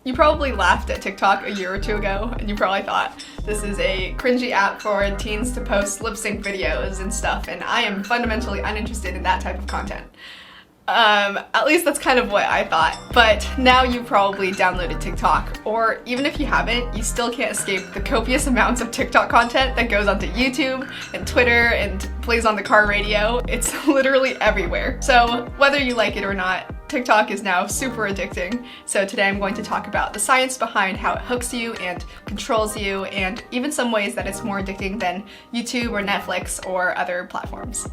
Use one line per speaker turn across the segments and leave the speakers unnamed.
You probably laughed at TikTok a year or two ago, and you probably thought this is a cringy app for teens to post lip sync videos and stuff, and I am fundamentally uninterested in that type of content. At least that's kind of what I thought. But now you probably downloaded TikTok, or even if you haven't, you still can't escape the copious amounts of TikTok content that goes onto YouTube and Twitter and plays on the car radio. It's literally everywhere. So whether you like it or not, TikTok is now super addicting. So today I'm going to talk about the science behind how it hooks you and controls you, and even some ways that it's more addicting than YouTube or Netflix or other platforms.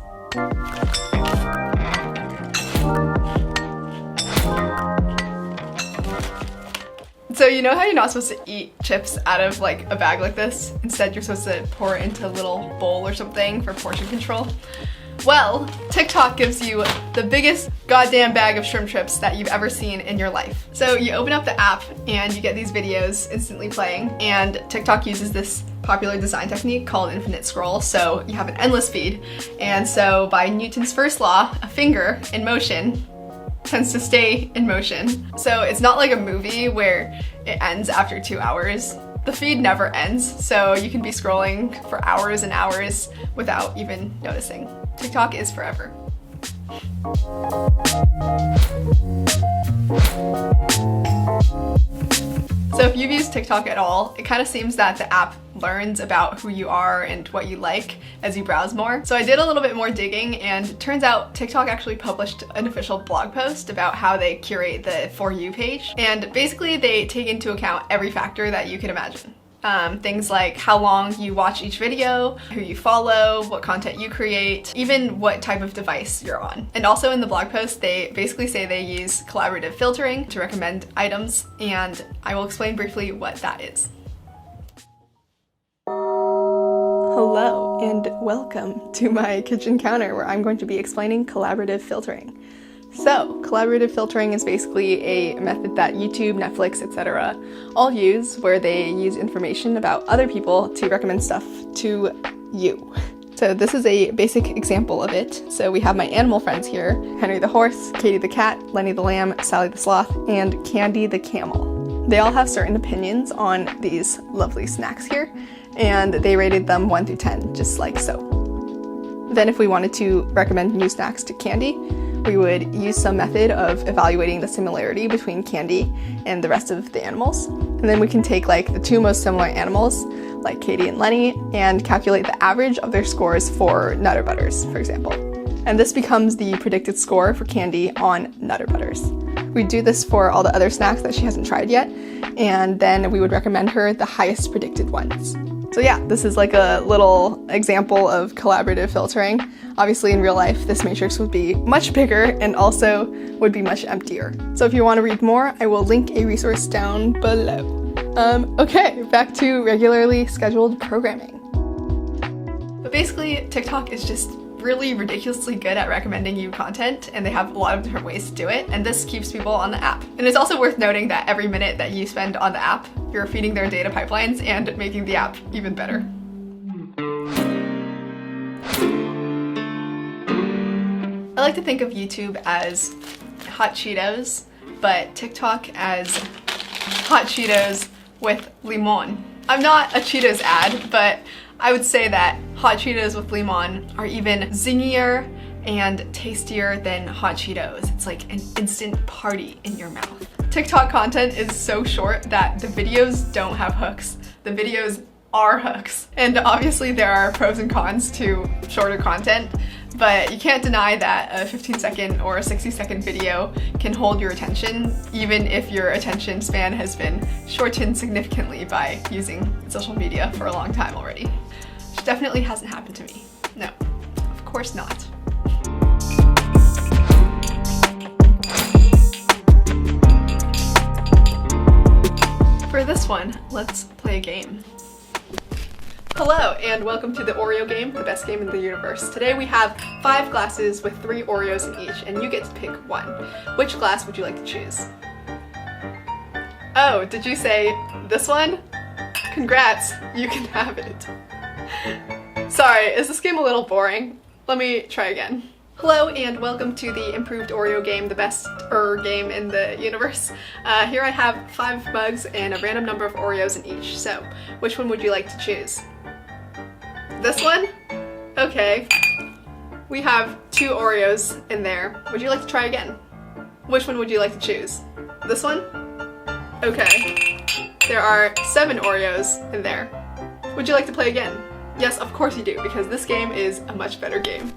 So you know how you're not supposed to eat chips out of like a bag like this? Instead you're supposed to pour it into a little bowl or something for portion control? Well, TikTok gives you the biggest goddamn bag of shrimp chips that you've ever seen in your life. So you open up the app and you get these videos instantly playing, and TikTok uses this popular design technique called infinite scroll, so you have an endless feed. And so by Newton's first law, a finger in motion tends to stay in motion. So it's not like a movie where it ends after 2 hours. The feed never ends, so you can be scrolling for hours and hours without even noticing. TikTok is forever. So if you've used TikTok at all, it kind of seems that the app learns about who you are and what you like as you browse more. So I did a little bit more digging, and it turns out TikTok actually published an official blog post about how they curate the ForYou page. And basically they take into account every factor that you can imagine. Things like how long you watch each video, who you follow, what content you create, even what type of device you're on. And also in the blog post, they basically say they use collaborative filtering to recommend items, and I will explain briefly what that is. Hello, and welcome to my kitchen counter where I'm going to be explaining collaborative filtering. So, collaborative filtering is basically a method that YouTube, Netflix, etc. all use, where they use information about other people to recommend stuff to you. So this is a basic example of it. So we have my animal friends here: Henry the horse, Katie the cat, Lenny the lamb, Sally the sloth, and Candy the camel. They all have certain opinions on these lovely snacks here, and they rated them 1 through 10, just like so. Then if we wanted to recommend new snacks to Candy, we would use some method of evaluating the similarity between Candy and the rest of the animals. And then we can take like the 2 most similar animals, like Katie and Lenny, and calculate the average of their scores for Nutter Butters, for example. And this becomes the predicted score for Candy on Nutter Butters. We do this for all the other snacks that she hasn't tried yet, and then we would recommend her the highest predicted ones. So yeah, this is like a little example of collaborative filtering. Obviously in real life, this matrix would be much bigger and also would be much emptier. So if you want to read more, I will link a resource down below. Okay, back to regularly scheduled programming. But basically, TikTok is just really ridiculously good at recommending you content, and they have a lot of different ways to do it, and this keeps people on the app. And it's also worth noting that every minute that you spend on the app, you're feeding their data pipelines and making the app even better. I like to think of YouTube as hot Cheetos, but TikTok as hot Cheetos with limon. I'm not a Cheetos ad, but I would say that hot Cheetos with limon are even zingier and tastier than hot Cheetos. It's like an instant party in your mouth. TikTok content is so short that the videos don't have hooks. The videos are hooks. And obviously there are pros and cons to shorter content, but you can't deny that a 15-second or a 60-second video can hold your attention, even if your attention span has been shortened significantly by using social media for a long time already. Which definitely hasn't happened to me. No, of course not. For this one, let's play a game. Hello, and welcome to the Oreo game, the best game in the universe. Today we have 5 glasses with 3 Oreos in each, and you get to pick one. Which glass would you like to choose? Oh, did you say this one? Congrats, you can have it. Sorry, is this game a little boring? Let me try again. Hello and welcome to the improved Oreo game, the best game in the universe. Here I have 5 mugs and a random number of Oreos in each, so which one would you like to choose? This one? Okay. We have 2 Oreos in there. Would you like to try again? Which one would you like to choose? This one? Okay. There are 7 Oreos in there. Would you like to play again? Yes, of course you do, because this game is a much better game.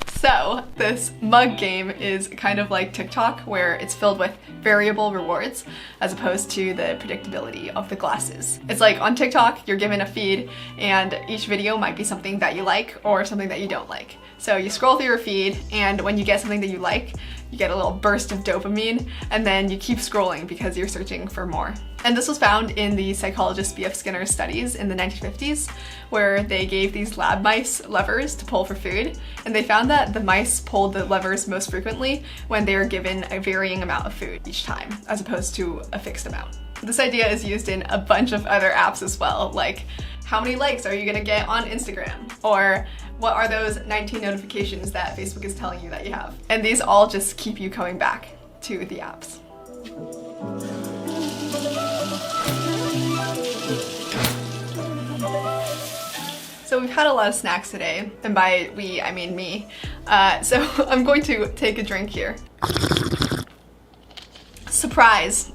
So, this mug game is kind of like TikTok, where it's filled with variable rewards as opposed to the predictability of the glasses. It's like on TikTok, you're given a feed and each video might be something that you like or something that you don't like. So you scroll through your feed and when you get something that you like, you get a little burst of dopamine and then you keep scrolling because you're searching for more. And this was found in the psychologist B.F. Skinner's studies in the 1950s, where they gave these lab mice levers to pull for food, and they found that the mice pulled the levers most frequently when they were given a varying amount of food each time, as opposed to a fixed amount. This idea is used in a bunch of other apps as well, like how many likes are you gonna get on Instagram? Or what are those 19 notifications that Facebook is telling you that you have? And these all just keep you coming back to the apps. So we've had a lot of snacks today, and by we, I mean me. So I'm going to take a drink here. Surprise!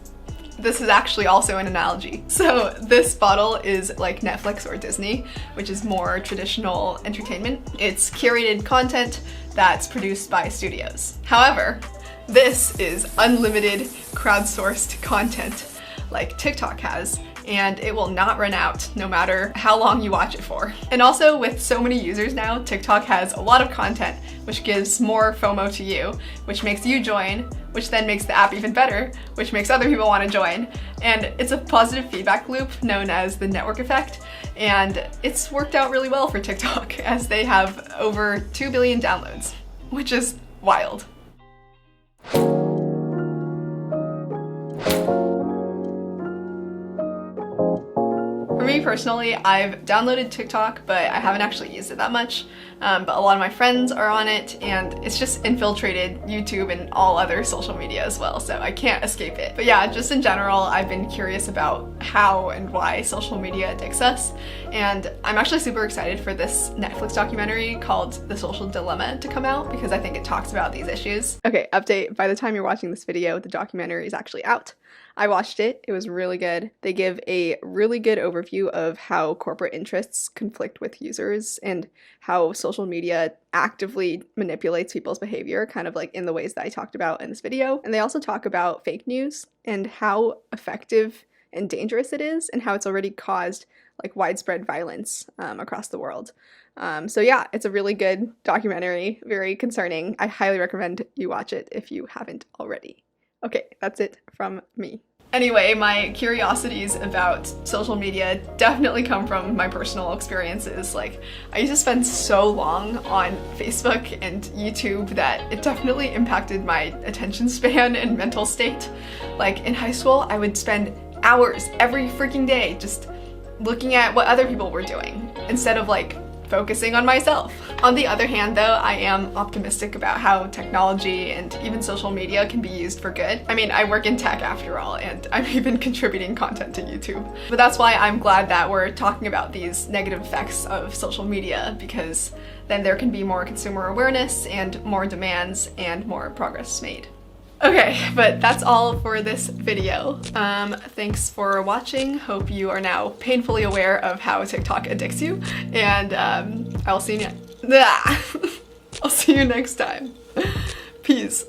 This is actually also an analogy. So this bottle is like Netflix or Disney, which is more traditional entertainment. It's curated content that's produced by studios. However, this is unlimited crowdsourced content like TikTok has, and it will not run out no matter how long you watch it for. And also with so many users now, TikTok has a lot of content, which gives more FOMO to you, which makes you join, which then makes the app even better, which makes other people want to join. And it's a positive feedback loop known as the network effect. And it's worked out really well for TikTok as they have over 2 billion downloads, which is wild. For me personally, I've downloaded TikTok, but I haven't actually used it that much. But a lot of my friends are on it, and it's just infiltrated YouTube and all other social media as well, so I can't escape it. But yeah, just in general, I've been curious about how and why social media addicts us, and I'm actually super excited for this Netflix documentary called The Social Dilemma to come out, because I think it talks about these issues. Okay, update, by the time you're watching this video, the documentary is actually out. I watched it, it was really good. They give a really good overview of how corporate interests conflict with users and how social media actively manipulates people's behavior, kind of like in the ways that I talked about in this video. And they also talk about fake news and how effective and dangerous it is and how it's already caused like widespread violence across the world. So yeah, it's a really good documentary, very concerning. I highly recommend you watch it if you haven't already. Okay, that's it from me. Anyway, my curiosities about social media definitely come from my personal experiences. Like, I used to spend so long on Facebook and YouTube that it definitely impacted my attention span and mental state. Like, in high school, I would spend hours every freaking day just looking at what other people were doing instead of like focusing on myself. On the other hand though, I am optimistic about how technology and even social media can be used for good. I mean, I work in tech after all, and I'm even contributing content to YouTube. But that's why I'm glad that we're talking about these negative effects of social media, because then there can be more consumer awareness and more demands and more progress made. Okay, but that's all for this video. Thanks for watching. Hope you are now painfully aware of how TikTok addicts you, and I'll see you next time. Peace.